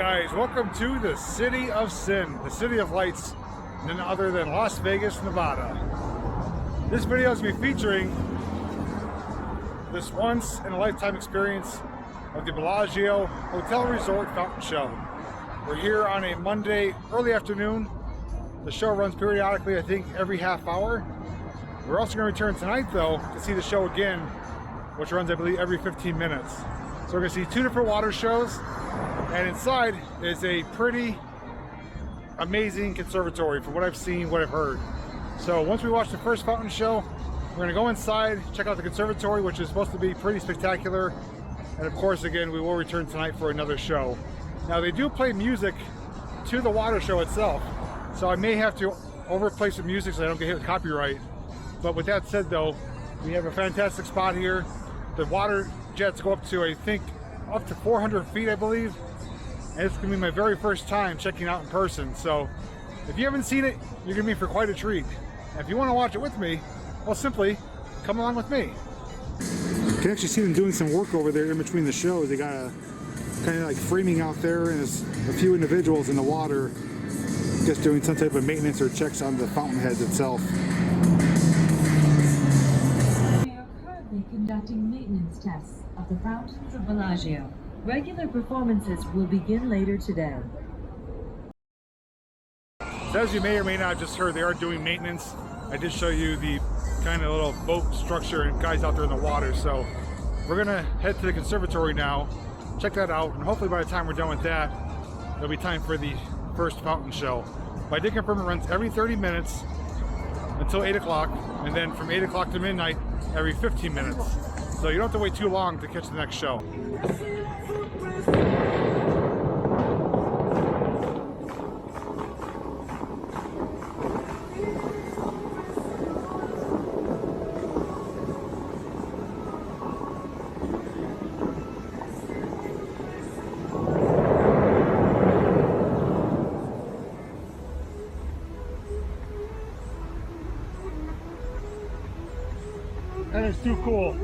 guys, welcome to the City of Sin, the City of Lights, none other than Las Vegas, Nevada. This video is going to be featuring this once-in-a-lifetime experience of the Bellagio Hotel Resort Fountain Show. We're here on a Monday early afternoon. The show runs periodically, I think every half hour. We're also going to return tonight though to see the show again, which runs I believe every 15 minutes. So we're going to see two different water shows, and inside is a pretty amazing conservatory from what I've seen, what I've heard. So once we watch the first fountain show, we're going to go inside, check out the conservatory, which is supposed to be pretty spectacular. And of course, again, we will return tonight for another show. Now they do play music to the water show itself, so I may have to overplay some music so I don't get hit with copyright. But with that said though, we have a fantastic spot here. The water jets go up to, I think, up to 400 feet, I believe. And it's gonna be my very first time checking it out in person. So if you haven't seen it, you're gonna be in for quite a treat. And if you wanna watch it with me, well, simply come along with me. You can actually see them doing some work over there in between the shows. They got a kind of like framing out there, and there's a few individuals in the water just doing some type of maintenance or checks on the fountain heads itself. Conducting maintenance tests of the fountains of Bellagio. Regular performances will begin later today. So as you may or may not have just heard, they are doing maintenance. I did show you the kind of little boat structure and guys out there in the water. So we're gonna head to the conservatory now, check that out, and hopefully by the time we're done with that, it'll be time for the first fountain show. But I did confirm it runs every 30 minutes until 8 o'clock, and then from 8 o'clock to midnight every 15 minutes. So you don't have to wait too long to catch the next show. That is too cool.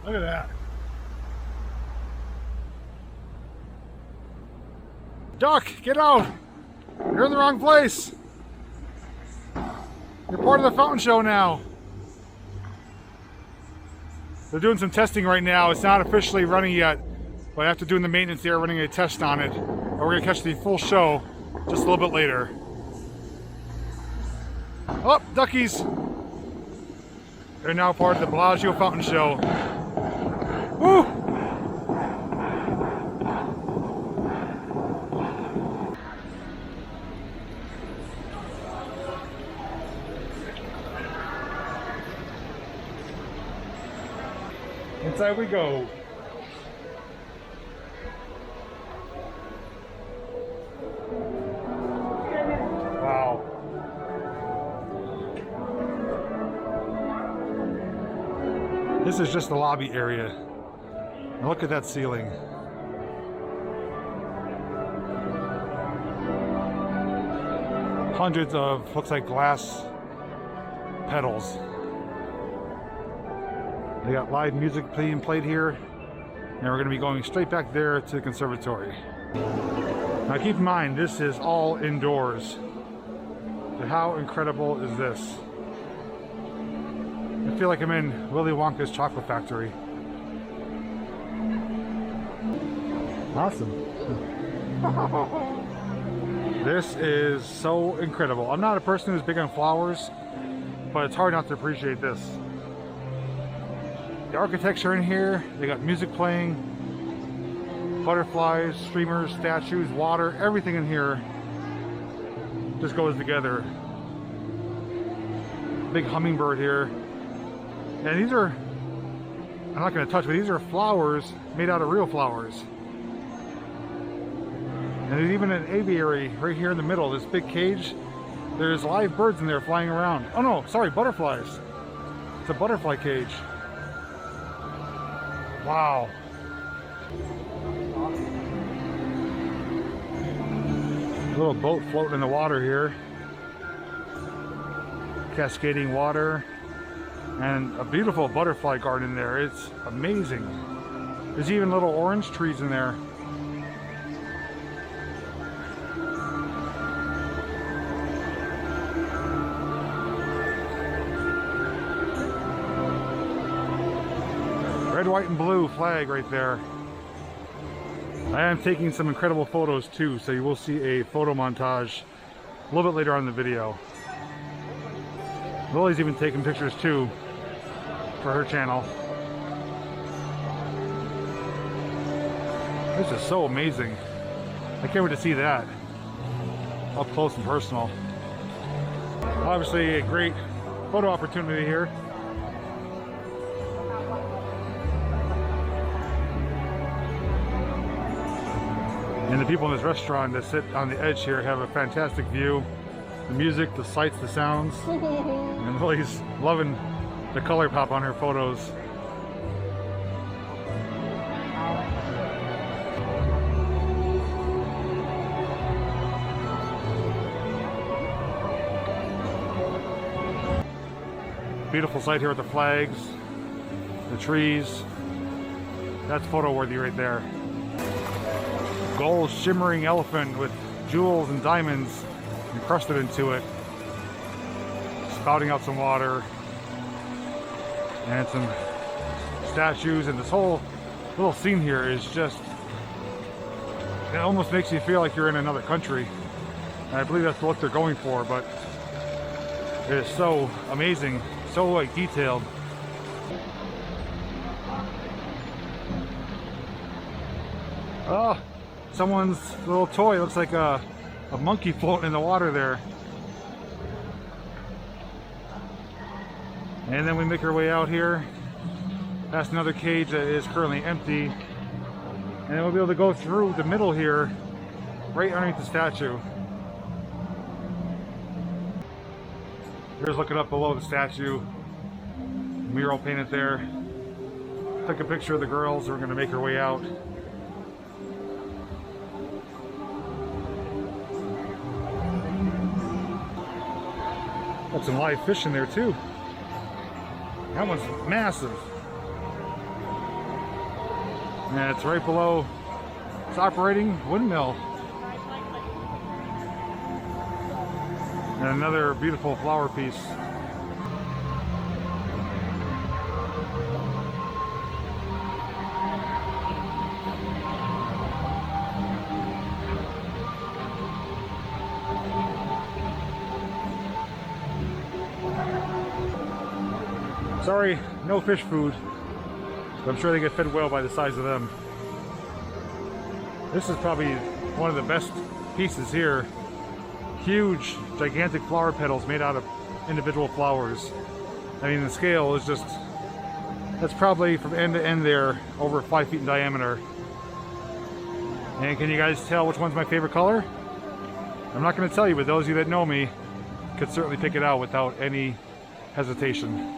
Look at that. Duck, get out! You're in the wrong place. You're part of the fountain show now. They're doing some testing right now. It's not officially running yet, but after doing the maintenance, they're running a test on it. And we're gonna catch the full show just a little bit later. Oh, duckies! They're now part of the Bellagio fountain show. Woo! Inside we go. Wow. This is just the lobby area. And look at that ceiling. Hundreds of, looks like glass petals. They got live music being played here, and we're going to be going straight back there to the conservatory. Now keep in mind, this is all indoors. So how incredible is this? I feel like I'm in Willy Wonka's chocolate factory. Awesome. This is so incredible. I'm not a person who's big on flowers, but it's hard not to appreciate this. The architecture in here, they got music playing, butterflies, streamers, statues, water, everything in here just goes together. Big hummingbird here. And these are, I'm not going to touch, but these are flowers made out of real flowers. And there's even an aviary right here in the middle, this big cage. There's live birds in there flying around. Oh no, sorry, butterflies. It's a butterfly cage. Wow. A little boat floating in the water here. Cascading water. And a beautiful butterfly garden there. It's amazing. There's even little orange trees in there. Red, white, and blue flag right there. I am taking some incredible photos too, so you will see a photo montage a little bit later on in the video. Lily's even taking pictures too for her channel. This is so amazing. I can't wait to see that up close and personal. Obviously a great photo opportunity here. And the people in this restaurant that sit on the edge here have a fantastic view. The music, the sights, the sounds. And Lily's loving the color pop on her photos. Beautiful sight here with the flags, the trees. That's photo worthy right there. Gold shimmering elephant with jewels and diamonds encrusted into it, spouting out some water and some statues, and this whole little scene here is just, it almost makes you feel like you're in another country. And I believe that's what they're going for, but it is so amazing, so like detailed. Oh, someone's little toy looks like a monkey floating in the water there. And then we make our way out here past another cage that is currently empty, and then we'll be able to go through the middle here right underneath the statue. Here's looking up below the statue, mural painted there. Took a picture of the girls. We're going to make our way out. Got some live fish in there too. That one's massive. And it's right below its operating windmill. And another beautiful flower piece. Sorry, no fish food, but I'm sure they get fed well by the size of them. This is probably one of the best pieces here. Huge, gigantic flower petals made out of individual flowers. I mean, the scale is just, that's probably from end to end there, over 5 feet in diameter. And can you guys tell which one's my favorite color? I'm not going to tell you, but those of you that know me could certainly pick it out without any hesitation.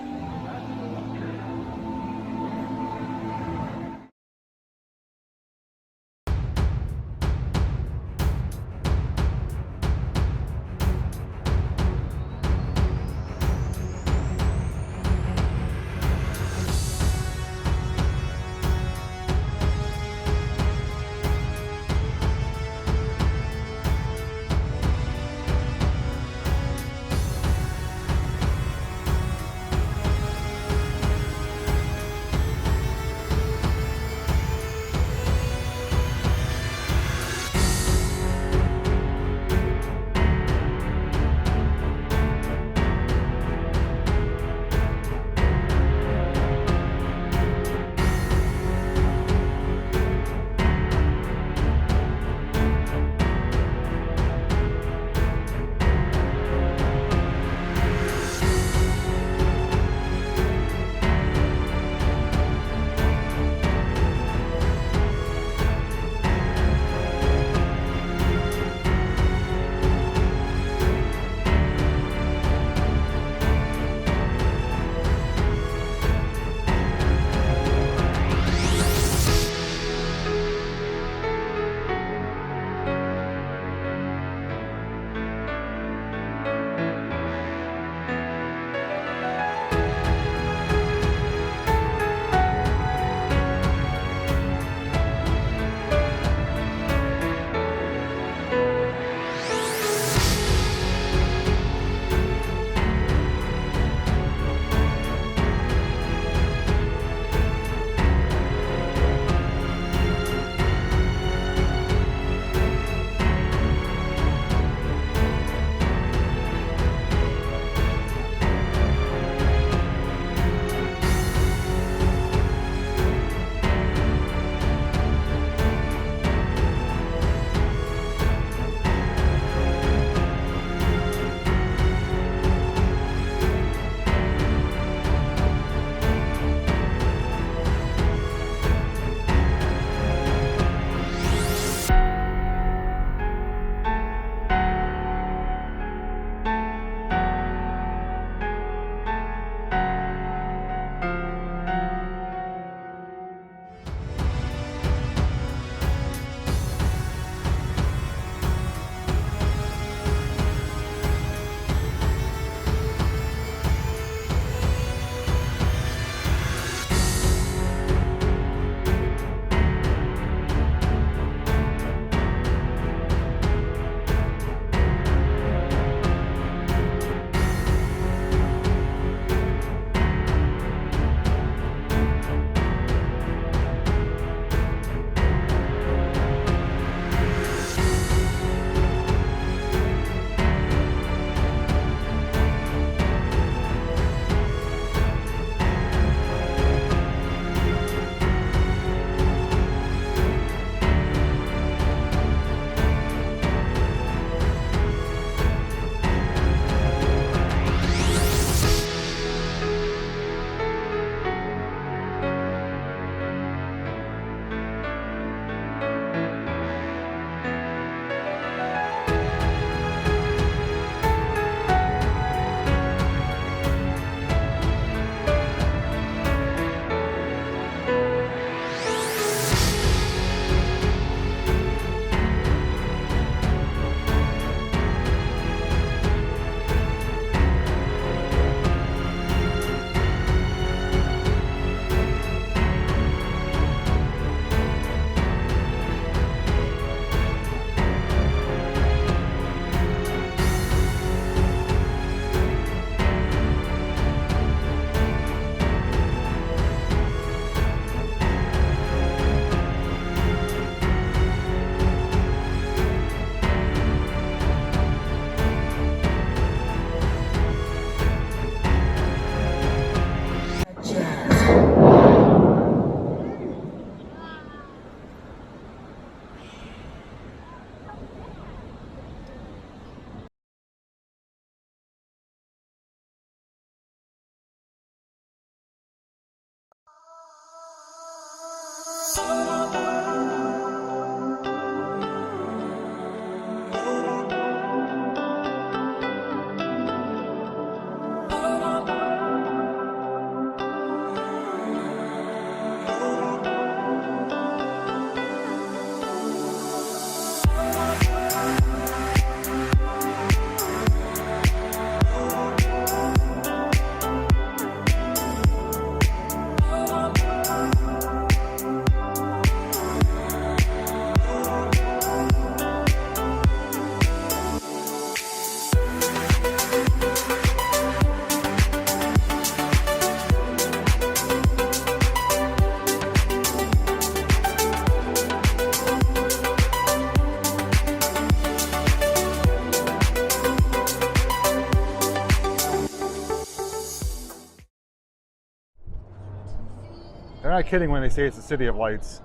They're not kidding when they say it's the city of lights.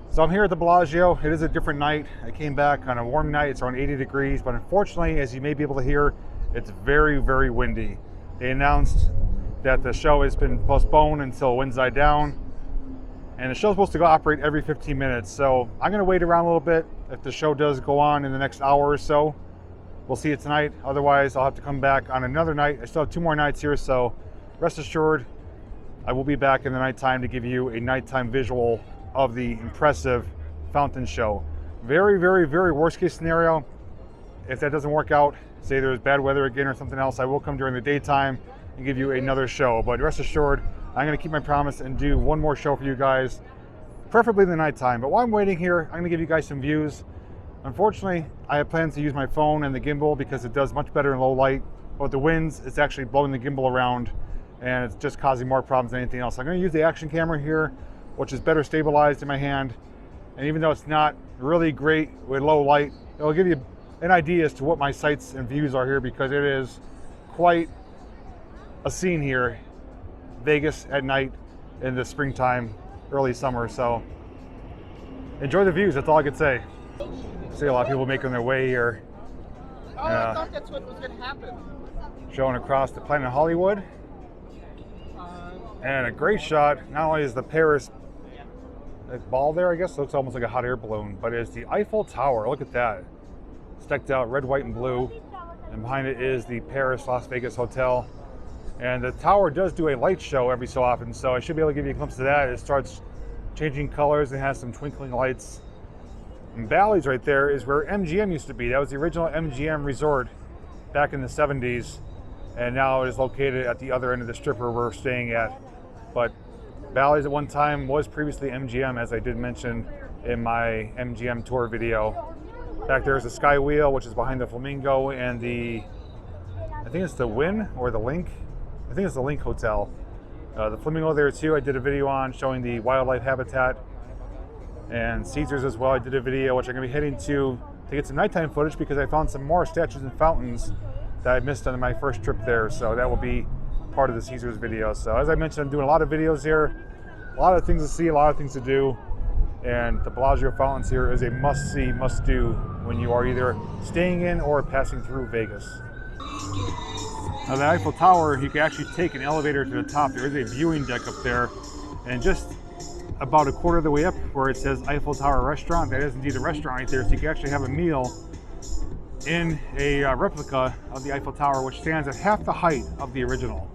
So I'm here at the Bellagio. It is a different night. I came back on a warm night. It's around 80 degrees, but unfortunately, as you may be able to hear, it's very, very windy. They announced that the show has been postponed until winds die down, and the show's supposed to go operate every 15 minutes. So I'm gonna wait around a little bit. If the show does go on in the next hour or so, we'll see it tonight. Otherwise, I'll have to come back on another night. I still have 2 more nights here, so rest assured, I will be back in the nighttime to give you a nighttime visual of the impressive fountain show. Very, very, very worst case scenario, if that doesn't work out, say there's bad weather again or something else, I will come during the daytime and give you another show. But rest assured, I'm gonna keep my promise and do one more show for you guys, preferably in the nighttime. But while I'm waiting here, I'm gonna give you guys some views. Unfortunately, I have plans to use my phone and the gimbal because it does much better in low light. But with the winds, it's actually blowing the gimbal around, and it's just causing more problems than anything else. I'm gonna use the action camera here, which is better stabilized in my hand. And even though it's not really great with low light, it'll give you an idea as to what my sights and views are here, because it is quite a scene here. Vegas at night in the springtime, early summer. So enjoy the views, that's all I could say. See a lot of people making their way here. Oh, I thought that's what was gonna happen. Showing across the Planet Hollywood. And a great shot, not only is the Paris ball there, I guess, looks almost like a hot air balloon, but it's the Eiffel Tower. Look at that. Decked out red, white, and blue. And behind it is the Paris Las Vegas Hotel. And the tower does do a light show every so often, so I should be able to give you a glimpse of that. It starts changing colors and has some twinkling lights. And Bally's right there is where MGM used to be. That was the original MGM resort back in the 70s. And now it is located at the other end of the strip where we're staying at. But Bally's at one time was previously MGM, as I did mention in my MGM tour video. Back there is the Sky Wheel, which is behind the Flamingo, and the, I think it's the Wynn or the Link. I think it's the Link Hotel. The Flamingo there too, I did a video on showing the wildlife habitat. And Caesars as well, I did a video, which I'm gonna be heading to get some nighttime footage because I found some more statues and fountains that I missed on my first trip there. So that will be part of the Caesars video. So as I mentioned, I'm doing a lot of videos here, a lot of things to see, a lot of things to do. And the Bellagio fountains here is a must-see, must-do when you are either staying in or passing through Vegas. Now the Eiffel Tower, you can actually take an elevator to the top. There is a viewing deck up there, and just about a quarter of the way up where it says Eiffel Tower Restaurant, that is indeed a restaurant right there, so you can actually have a meal in a replica of the Eiffel Tower, which stands at half the height of the original.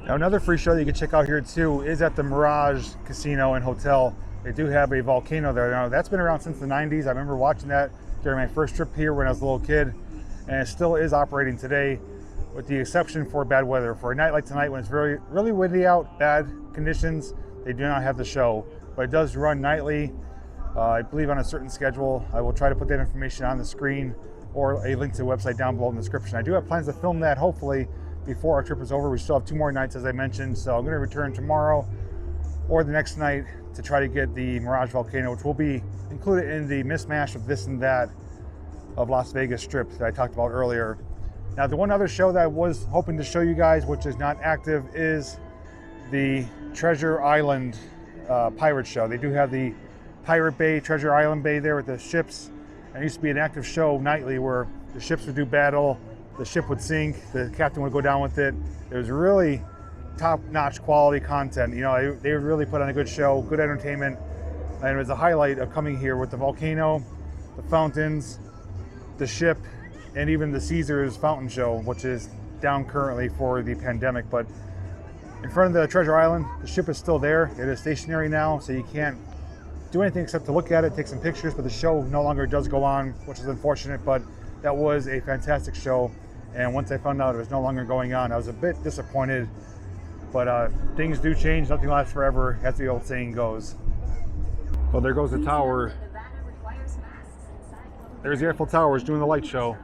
Now another free show that you can check out here too is at the Mirage Casino and Hotel. They do have a volcano there. Now that's been around since the 90s. I remember watching that during my first trip here when I was a little kid, and it still is operating today, with the exception for bad weather. For a night like tonight when it's really windy out, bad conditions, they do not have the show, but it does run nightly, I believe on a certain schedule. I will try to put that information on the screen or a link to the website down below in the description. I do have plans to film that hopefully before our trip is over. We still have 2 more nights, as I mentioned, so I'm going to return tomorrow or the next night to try to get the Mirage Volcano, which will be included in the mismatch of this and that of Las Vegas Strip that I talked about earlier. Now, the one other show that I was hoping to show you guys, which is not active, is the Treasure Island pirate show. They do have the Pirate Bay, Treasure Island Bay there with the ships. There used to be an active show nightly where the ships would do battle, the ship would sink, the captain would go down with it. It was really top-notch quality content. You know, they would really put on a good show, good entertainment, and it was a highlight of coming here with the volcano, the fountains, the ship, and even the Caesars fountain show, which is down currently for the pandemic. But in front of the Treasure Island, the ship is still there. It is stationary now, so you can't do anything except to look at it, take some pictures, but the show no longer does go on, which is unfortunate, but that was a fantastic show. And once I found out it was no longer going on, I was a bit disappointed, but things do change, nothing lasts forever, as the old saying goes. Well, there goes the tower. There's the Eiffel Tower, it's doing the light show.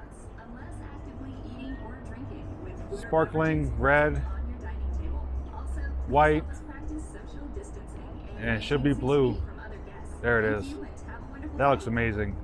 Sparkling red, white, and it should be blue. There it is. That looks amazing.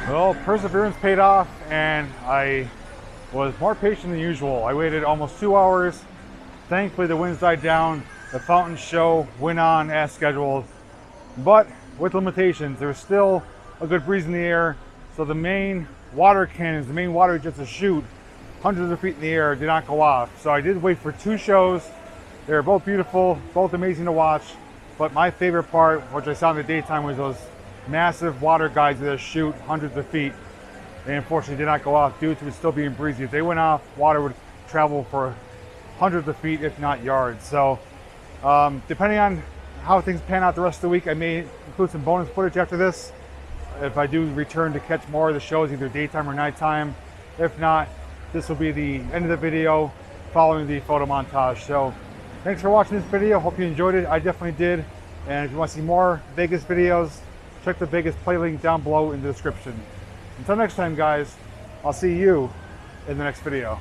Well, perseverance paid off, and I was more patient than usual. I waited almost 2 hours. Thankfully, the winds died down. The fountain show went on as scheduled, but with limitations. There was still a good breeze in the air, so the main water cannons, the main water jets to shoot hundreds of feet in the air, did not go off. So I did wait for 2 shows. They were both beautiful, both amazing to watch, but my favorite part, which I saw in the daytime, was those massive water guides that shoot hundreds of feet. They unfortunately did not go off due to it still being breezy. If they went off, water would travel for hundreds of feet, if not yards. So depending on how things pan out the rest of the week, I may include some bonus footage after this if I do return to catch more of the shows, either daytime or nighttime. If not, this will be the end of the video following the photo montage. So thanks for watching this video. Hope you enjoyed it. I definitely did. And if you want to see more Vegas videos, check the Vegas play link down below in the description. Until next time, guys, I'll see you in the next video.